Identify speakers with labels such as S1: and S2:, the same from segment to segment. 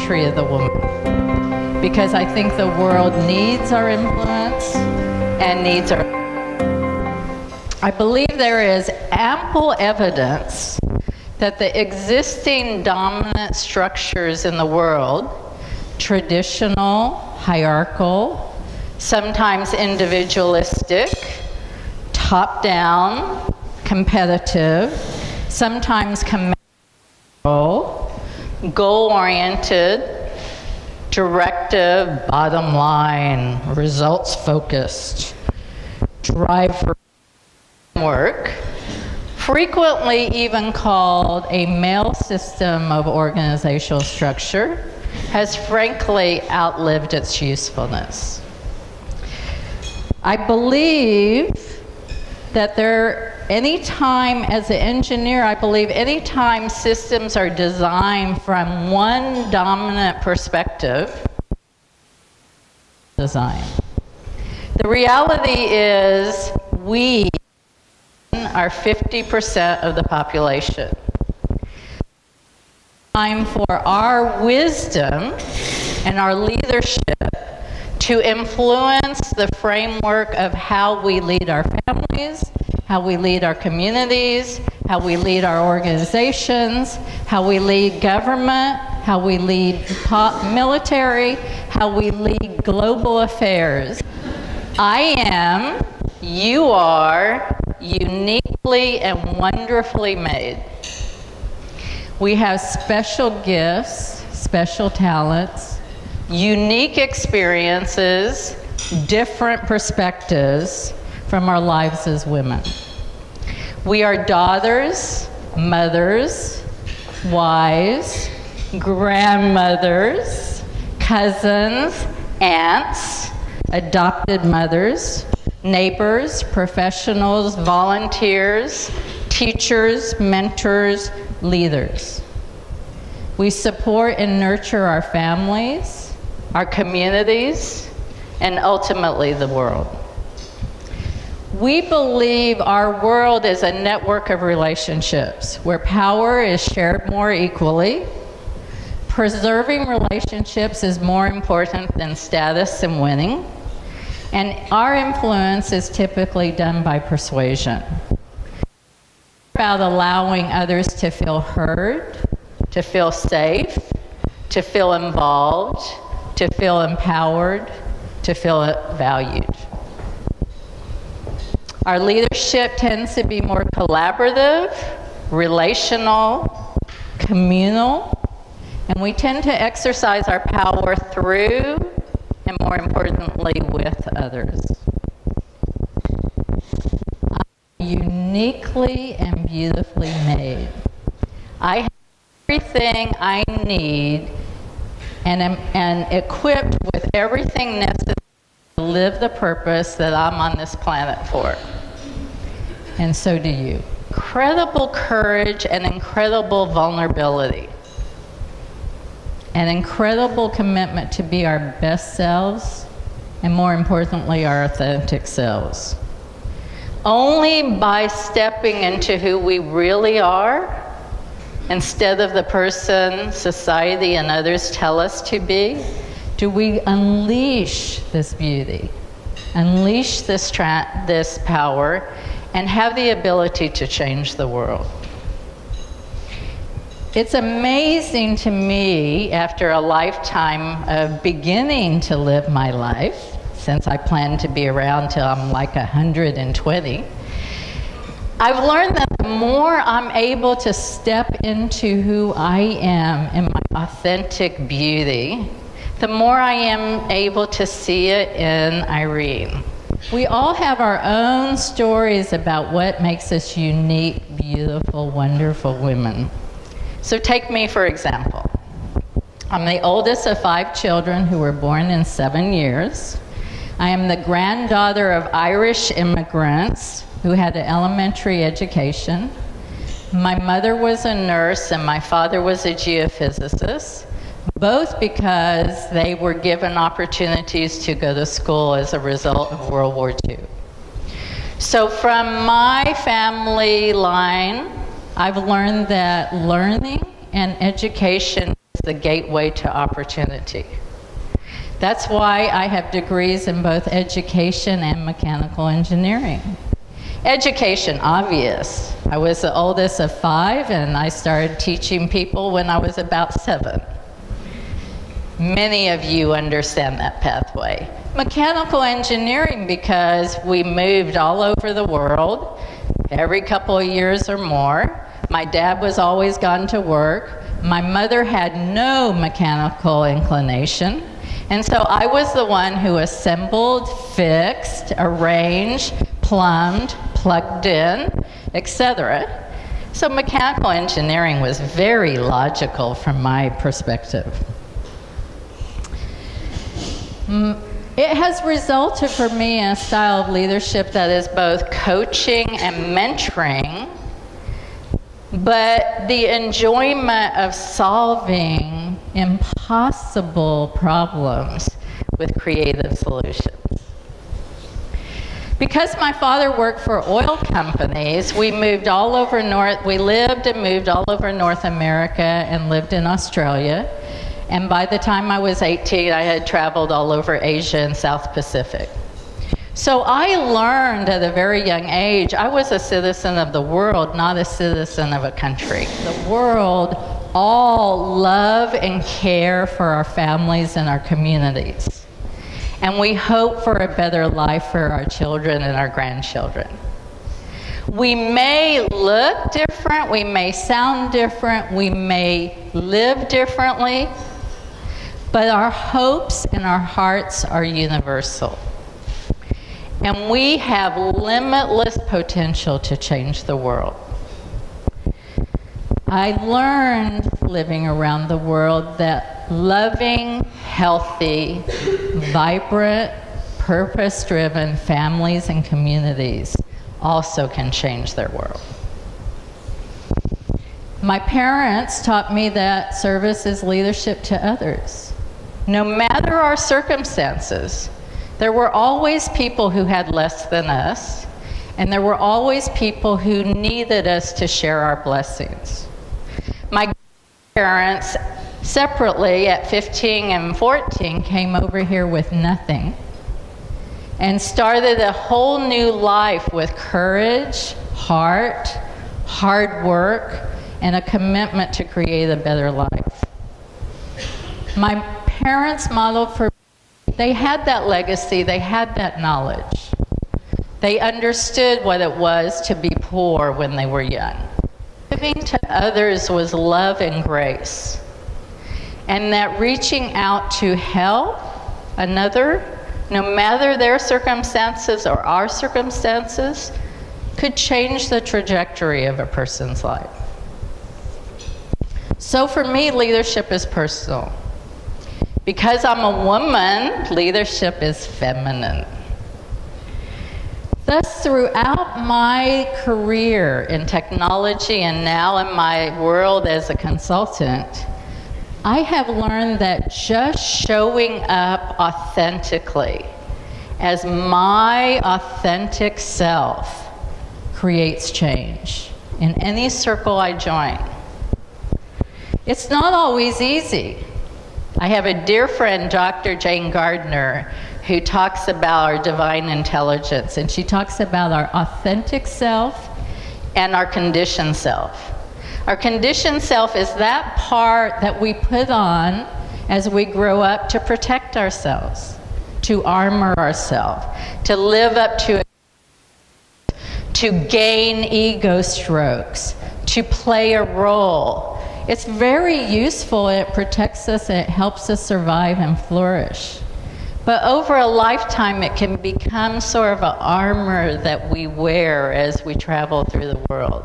S1: entry of the woman, because I think the world needs our influence and needs our... I believe there is ample evidence that the existing dominant structures in the world, traditional, hierarchical, sometimes individualistic, top-down, competitive, sometimes goal-oriented, directive, bottom line, results-focused, drive for work, frequently even called a male system of organizational structure, has frankly outlived its usefulness. I believe that anytime, as an engineer, I believe anytime systems are designed from one dominant perspective, design. The reality is we are 50% of the population. Time for our wisdom and our leadership to influence the framework of how we lead our families, how we lead our communities, how we lead our organizations, how we lead government, how we lead military, how we lead global affairs. I am, you are, uniquely and wonderfully made. We have special gifts, special talents, unique experiences, different perspectives from our lives as women. We are daughters, mothers, wives, grandmothers, cousins, aunts, adopted mothers, neighbors, professionals, volunteers, teachers, mentors, leaders. We support and nurture our families, our communities, and ultimately the world. We believe our world is a network of relationships where power is shared more equally. Preserving relationships is more important than status and winning. And our influence is typically done by persuasion. About allowing others to feel heard, to feel safe, to feel involved, to feel empowered, to feel valued. Our leadership tends to be more collaborative, relational, communal, and we tend to exercise our power through and, more importantly, with others. I'm uniquely and beautifully made. I have everything I need and am equipped with everything necessary to live the purpose that I'm on this planet for. And so do you. Incredible courage and incredible vulnerability. An incredible commitment to be our best selves, and more importantly, our authentic selves. Only by stepping into who we really are, instead of the person society and others tell us to be, do we unleash this beauty, unleash this power, and have the ability to change the world. It's amazing to me, after a lifetime of beginning to live my life, since I plan to be around till I'm like 120, I've learned that the more I'm able to step into who I am in my authentic beauty, the more I am able to see it in Irene. We all have our own stories about what makes us unique, beautiful, wonderful women. So take me, for example. I'm the oldest of 5 children who were born in 7 years. I am the granddaughter of Irish immigrants who had an elementary education. My mother was a nurse and my father was a geophysicist, both because they were given opportunities to go to school as a result of World War II. So from my family line, I've learned that learning and education is the gateway to opportunity. That's why I have degrees in both education and mechanical engineering. Education, obvious. I was the oldest of 5, and I started teaching people when I was about 7. Many of you understand that pathway. Mechanical engineering, because we moved all over the world every couple of years or more. My dad was always gone to work. My mother had no mechanical inclination. And so I was the one who assembled, fixed, arranged, plumbed, plugged in, etc. So mechanical engineering was very logical from my perspective. It has resulted for me in a style of leadership that is both coaching and mentoring, but the enjoyment of solving impossible problems with creative solutions. Because my father worked for oil companies, we lived and moved all over North America and lived in Australia. And by the time I was 18, I had traveled all over Asia and South Pacific. So I learned at a very young age, I was a citizen of the world, not a citizen of a country. The world all love and care for our families and our communities. And we hope for a better life for our children and our grandchildren. We may look different, we may sound different, we may live differently, but our hopes and our hearts are universal. And we have limitless potential to change the world. I learned living around the world that loving, healthy, vibrant, purpose-driven families and communities also can change their world. My parents taught me that service is leadership to others. No matter our circumstances, there were always people who had less than us, and there were always people who needed us to share our blessings. My parents, separately at 15 and 14, came over here with nothing and started a whole new life with courage, heart, hard work, and a commitment to create a better life. My parents modeled for me. They had that legacy, they had that knowledge. They understood what it was to be poor when they were young. Giving to others was love and grace. And that reaching out to help another, no matter their circumstances or our circumstances, could change the trajectory of a person's life. So for me, leadership is personal. Because I'm a woman, leadership is feminine. Thus, throughout my career in technology and now in my world as a consultant, I have learned that just showing up authentically as my authentic self creates change in any circle I join. It's not always easy. I have a dear friend, Dr. Jane Gardner, who talks about our divine intelligence, and she talks about our authentic self and our conditioned self. Our conditioned self is that part that we put on as we grow up to protect ourselves, to armor ourselves, to live up to gain ego strokes, to play a role. It's very useful, it protects us, it helps us survive and flourish. But over a lifetime, it can become sort of an armor that we wear as we travel through the world.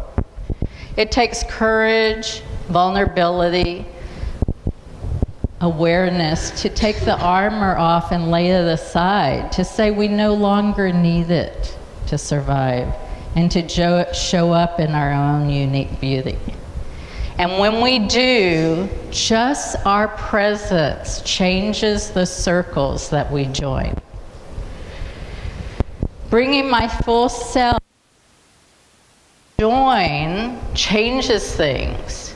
S1: It takes courage, vulnerability, awareness to take the armor off and lay it aside, to say we no longer need it to survive, and to show up in our own unique beauty. And when we do, just our presence changes the circles that we join. Bringing my full self join changes things.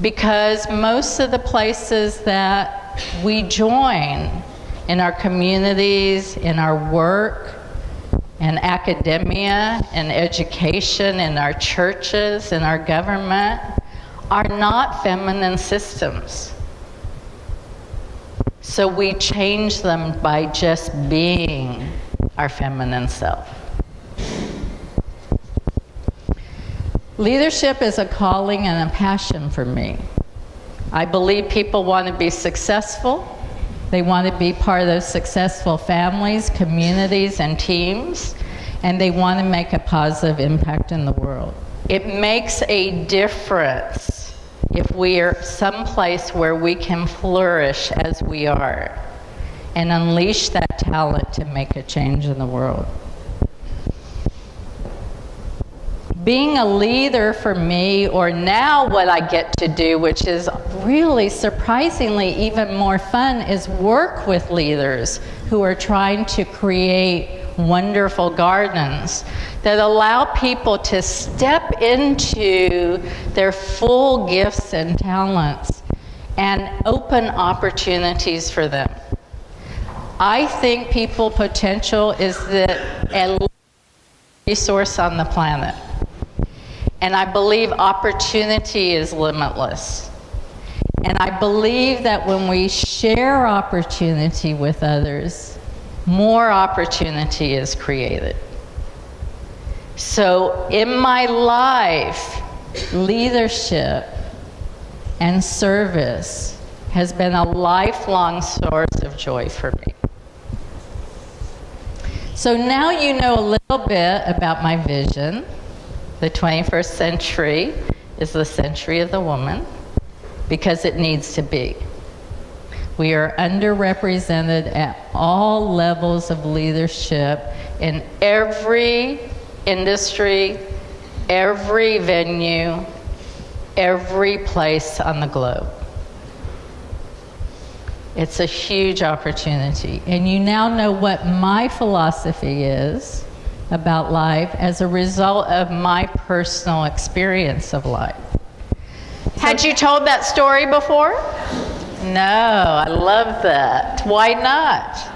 S1: because most of the places that we join in our communities, in our work, in academia, in education, in our churches, in our government, are not feminine systems. So we change them by just being our feminine self. Leadership is a calling and a passion for me. I believe people want to be successful. They want to be part of those successful families, communities, and teams, and they want to make a positive impact in the world. It makes a difference if we are someplace where we can flourish as we are and unleash that talent to make a change in the world. Being a leader for me, or now what I get to do, which is really surprisingly even more fun, is work with leaders who are trying to create wonderful gardens that allow people to step into their full gifts and talents and open opportunities for them. I think people potential is a resource on the planet. And I believe opportunity is limitless. And I believe that when we share opportunity with others, more opportunity is created. So in my life, leadership and service has been a lifelong source of joy for me. So now you know a little bit about my vision. The 21st century is the century of the woman because it needs to be. We are underrepresented at all levels of leadership in every industry, every venue, every place on the globe. It's a huge opportunity. And you now know what my philosophy is about life as a result of my personal experience of life. Had you told that story before? No, I love that. Why not?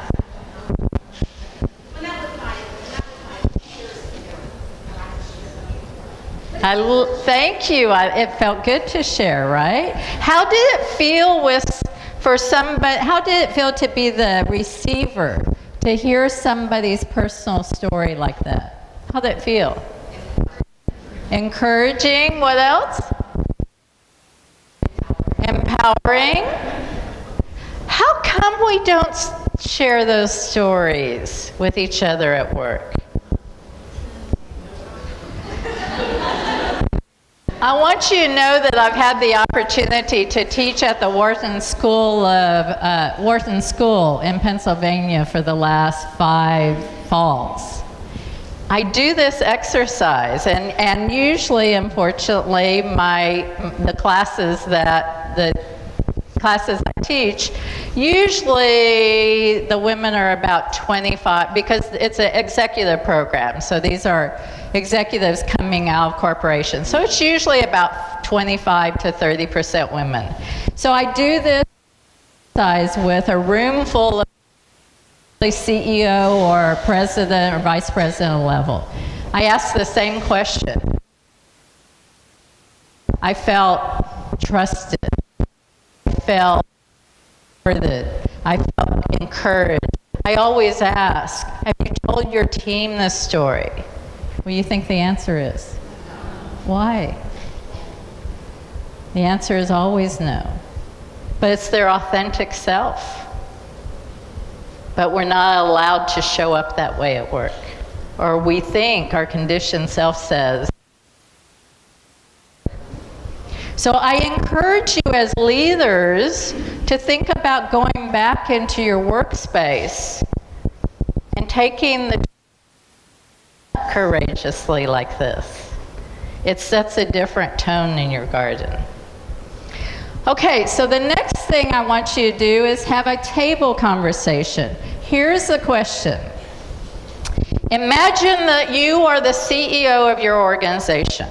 S1: Thank you. It felt good to share, right? How did it feel how did it feel to be the receiver, to hear somebody's personal story like that? How did it feel? Encouraging. What else? Empowering. How come we don't share those stories with each other at work? I want you to know that I've had the opportunity to teach at the Wharton School in Pennsylvania for the last 5 falls. I do this exercise, and usually, unfortunately, the classes I teach, usually the women are about 25, because it's an executive program, so these are executives coming out of corporations. So it's usually about 25 to 30% women. So I do this exercise with a room full of CEO or president or vice president level. I ask the same question. I felt trusted. I felt supported. I felt encouraged. I always ask, have you told your team this story? What do you think the answer is? Why? The answer is always no. But it's their authentic self. But we're not allowed to show up that way at work. Or we think our conditioned self says. So I encourage you as leaders to think about going back into your workspace and taking the courageously like this. It sets a different tone in your garden. Okay, so the next thing I want you to do is have a table conversation. Here's the question. Imagine that you are the CEO of your organization.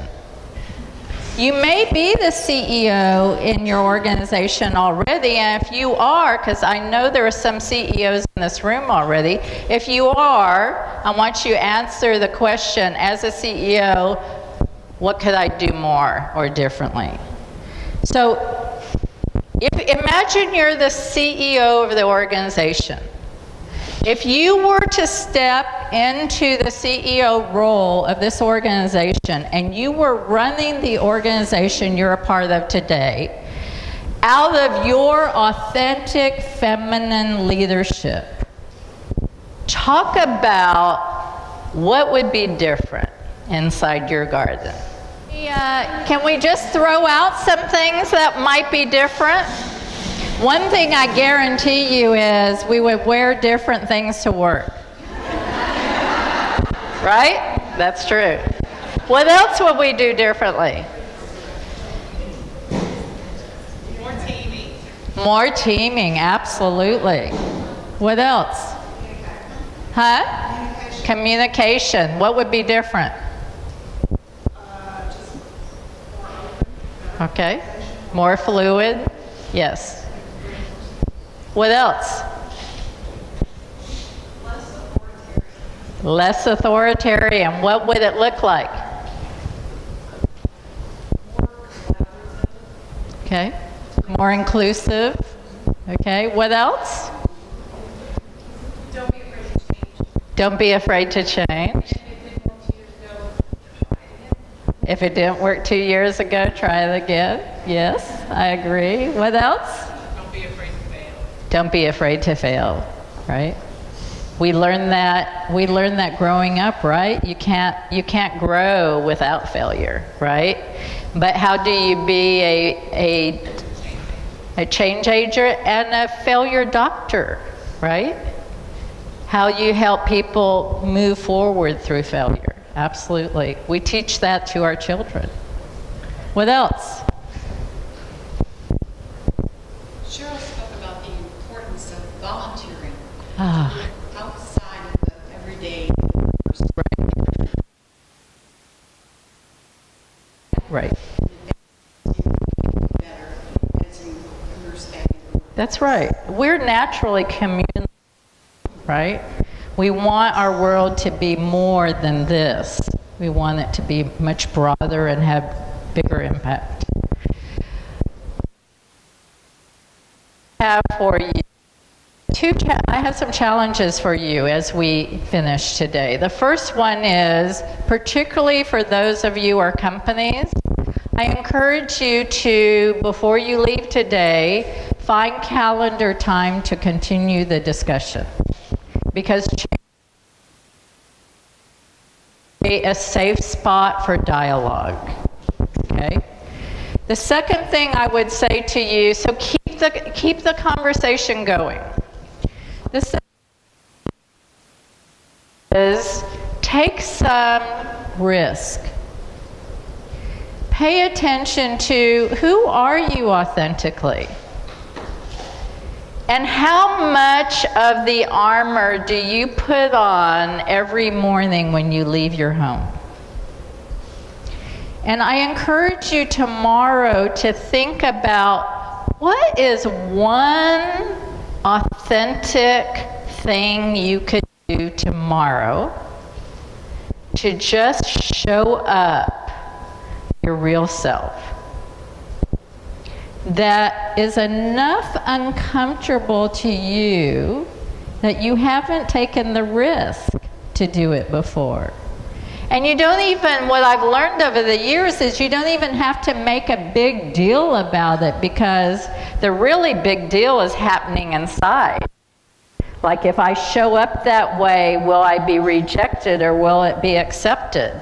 S1: You may be the CEO in your organization already, and if you are, because I know there are some CEOs in this room already, if you are, I want you to answer the question, as a CEO, what could I do more or differently? So, imagine you're the CEO of the organization. If you were to step into the CEO role of this organization and you were running the organization you're a part of today, out of your authentic feminine leadership, talk about what would be different inside your garden. Can we just throw out some things that might be different? One thing I guarantee you is we would wear different things to work. Right? That's true. What else would we do differently?
S2: More teaming.
S1: More teaming, absolutely. What else? Huh? Communication. What would be different? Okay. More fluid? Yes. What else? Less authoritarian. What would it look like? Okay. More inclusive. Okay. What else? Don't be afraid to change. If it didn't work 2 years ago, try it again. Yes, I agree. What else?
S2: Don't be afraid to fail.
S1: Don't be afraid to fail, right? We learn that growing up, right? You can't grow without failure, right? But how do you be a change agent and a failure doctor, right? How you help people move forward through failure. Absolutely. We teach that to our children. What else?
S3: Cheryl spoke about the importance of volunteering
S1: Ah,
S3: outside of the everyday.
S1: right.
S3: Better as you understand.
S1: That's right. We're naturally communal, right? We want our world to be more than this. We want it to be much broader and have bigger impact. I have some challenges for you as we finish today. The first one is, particularly for those of you who are companies, I encourage you to, before you leave today, find calendar time to continue the discussion. Because a safe spot for dialogue, okay? The second thing I would say to you, so keep the conversation going. The second is take some risk. Pay attention to who are you authentically? And how much of the armor do you put on every morning when you leave your home? And I encourage you tomorrow to think about what is one authentic thing you could do tomorrow to just show up your real self. That is enough uncomfortable to you that you haven't taken the risk to do it before. And you don't even, what I've learned over the years is you don't even have to make a big deal about it, because the really big deal is happening inside. Like, if I show up that way, will I be rejected or will it be accepted?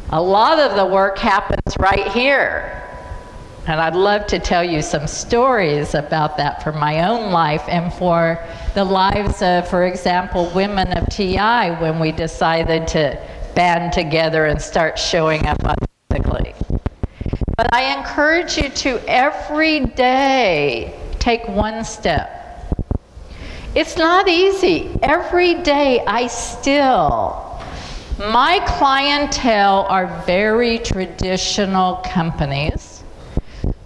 S1: A lot of the work happens right here. And I'd love to tell you some stories about that for my own life and for the lives of, for example, women of TI, when we decided to band together and start showing up authentically. But I encourage you to every day take one step. It's not easy. Every day I still My clientele are very traditional companies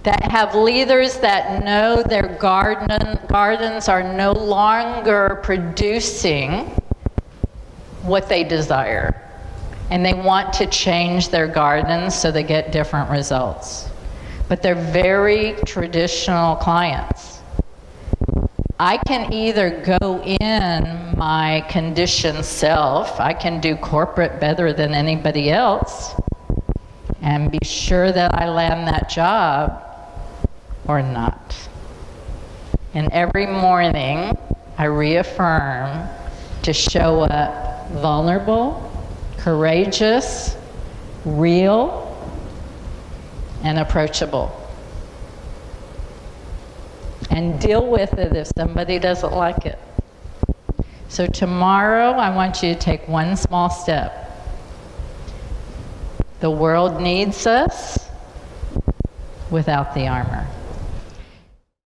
S1: that have leaders that know their gardens are no longer producing what they desire. And they want to change their gardens so they get different results. But they're very traditional clients. I can either go in my conditioned self, I can do corporate better than anybody else, and be sure that I land that job, or not. And every morning, I reaffirm to show up vulnerable, courageous, real, and approachable. And deal with it if somebody doesn't like it. So tomorrow, I want you to take one small step. The world needs us without the armor.